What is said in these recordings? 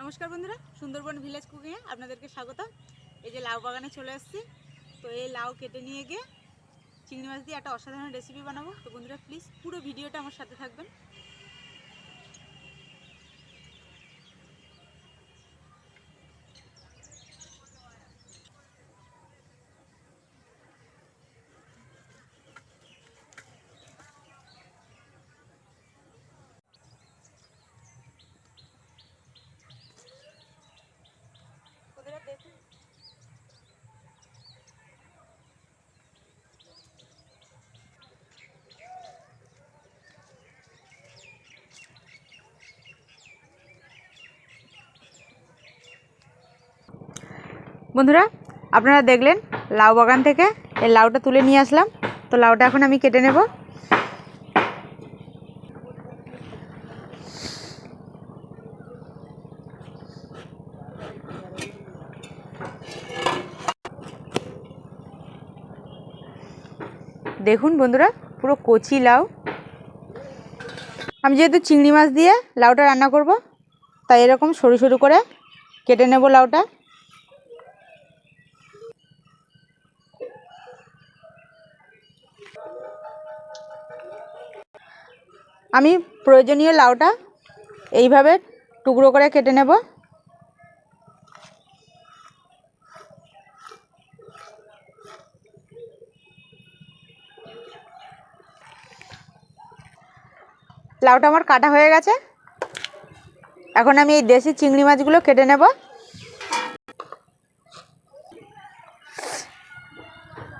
नमस्कार बंधुरा Sundarban village cooking এ আপনাদেরকে স্বাগত। এই যে লাউ বাগানে চলে আসছি। তো এই লাউ কেটে নিয়ে গিয়ে চিংড়ি মাছ দিয়ে একটা অসাধারণ রেসিপি বানাবো। তো বন্ধুরা প্লিজ পুরো ভিডিওটা আমার সাথে থাকবেন। বন্ধুরা দেখুন বন্ধুরা আপনারা দেখলেন লাউ বাগান থেকে এই লাউটা তুলে নিয়ে আসলাম। তো লাউটা এখন আমি কেটে নেব। দেখুন বন্ধুরা পুরো কচি লাউ। আমি যেহেতু চিংড়ি মাছ দিয়ে লাউটা রান্না করব তাই এরকম সরু সরু করে কেটে নেব লাউটা। আমি প্রয়োজনীয় লাউটা এইভাবে টুকরো করে কেটে নেব। লাউটা আমার কাটা হয়ে গেছে। এখন আমি এই দেশি চিংড়ি মাছগুলো কেটে নেব।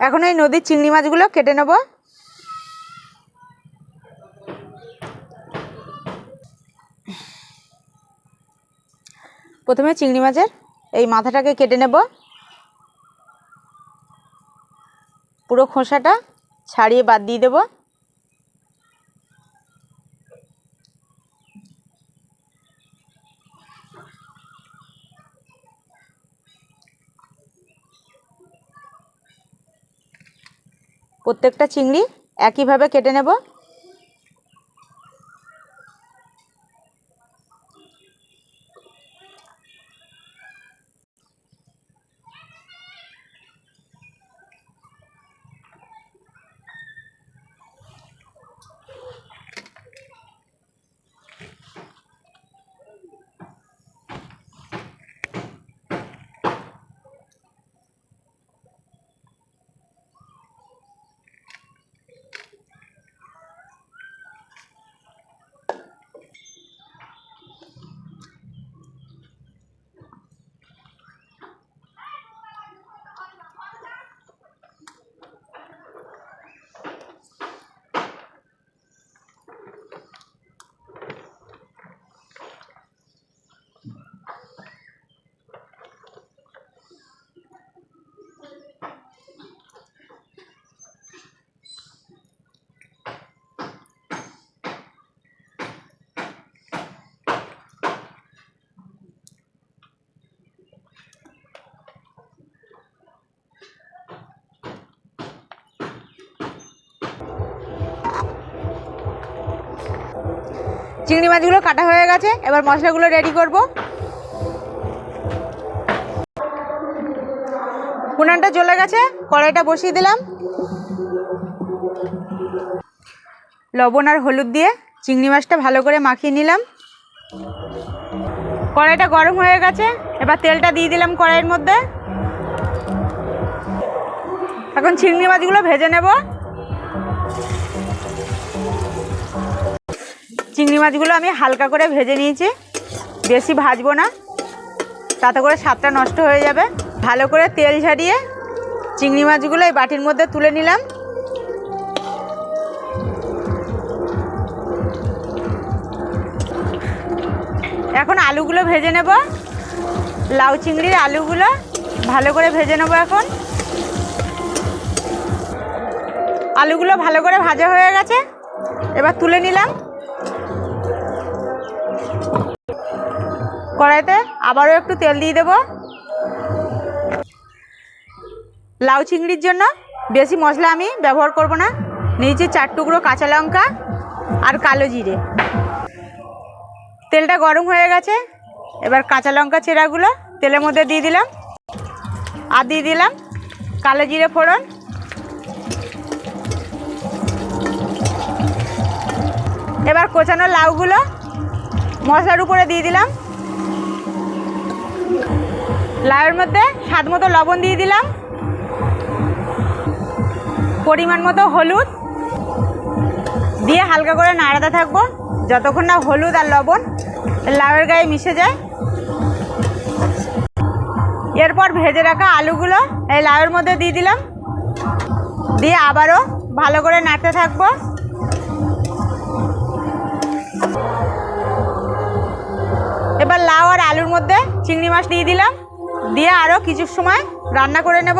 এখন এই নদীর চিংড়ি মাছগুলো কেটে নেব। প্রথমে চিংড়ি মাছের এই মাথাটাকে কেটে নেব। পুরো খোসাটা ছাড়িয়ে বাদ দিয়ে দেব। প্রত্যেকটা চিংড়ি একইভাবে কেটে নেব। চিংড়ি মাছগুলো কাটা হয়ে গেছে। এবার মশলাগুলো রেডি করব। উনানটা জ্বলে গেছে, কড়াইটা বসিয়ে দিলাম। লবণ আর হলুদ দিয়ে চিংড়ি মাছটা ভালো করে মাখিয়ে নিলাম। কড়াইটা গরম হয়ে গেছে, এবার তেলটা দিয়ে দিলাম কড়াইয়ের মধ্যে। এখন চিংড়ি মাছগুলো ভেজে নেব। চিংড়ি মাছগুলো আমি হালকা করে ভেজে নিয়েছি, বেশি ভাজবো না, তাতে করে স্বাদটা নষ্ট হয়ে যাবে। ভালো করে তেল ঝারিয়ে চিংড়ি মাছগুলো এই বাটির মধ্যে তুলে নিলাম। এখন আলুগুলো ভেজে নেব। লাউ চিংড়ির আলুগুলো ভালো করে ভেজে নেব। এখন আলুগুলো ভালো করে ভাজা হয়ে গেছে, এবার তুলে নিলাম। কড়াইতে আবারও একটু তেল দিয়ে দেব। লাউ চিংড়ির জন্য বেশি মশলা আমি ব্যবহার করব না। নিয়েছি 4 টুকরো কাঁচা লঙ্কা আর কালো জিরে। তেলটা গরম হয়ে গেছে, এবার কাঁচা লঙ্কা চেরাগুলো তেলের মধ্যে দিয়ে দিলাম, আর দিয়ে দিলাম কালো জিরে ফোড়ন, এবার কোচানো লাউগুলো মশলার উপরে দিয়ে দিলাম, লাউয়ের মধ্যে স্বাদ মতো লবণ দিয়ে দিলাম, পরিমাণ মতো হলুদ দিয়ে হালকা করে নাড়াতে থাকবো যতক্ষণ না হলুদ আর লবণ লাউয়ের গায়ে মিশে যায়। এরপর ভেজে রাখা আলুগুলো এই লাউয়ের মধ্যে দিয়ে দিলাম, দিয়ে আবারও ভালো করে নাড়তে থাকবো। এবার লাউ আর আলুর মধ্যে চিংড়ি মাছ দিয়ে দিলাম, দিয়ে আরও কিছু সময় রান্না করে নেব।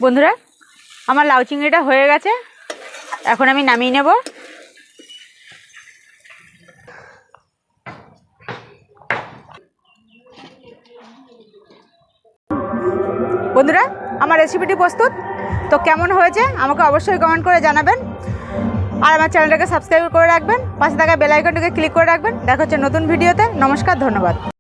বন্ধুরা, আমার লাউ চিংড়িটা হয়ে গেছে, এখন আমি নামিয়ে নেব। বন্ধুরা, আমার রেসিপিটি প্রস্তুত। তো কেমন হয়েছে আমাকে অবশ্যই কমেন্ট করে জানাবেন, আর আমার চ্যানেলটাকে সাবস্ক্রাইব করে রাখবেন, পাশে থাকা বেল আইকনটাকে ক্লিক করে রাখবেন। দেখা হচ্ছে নতুন ভিডিওতে। নমস্কার, ধন্যবাদ।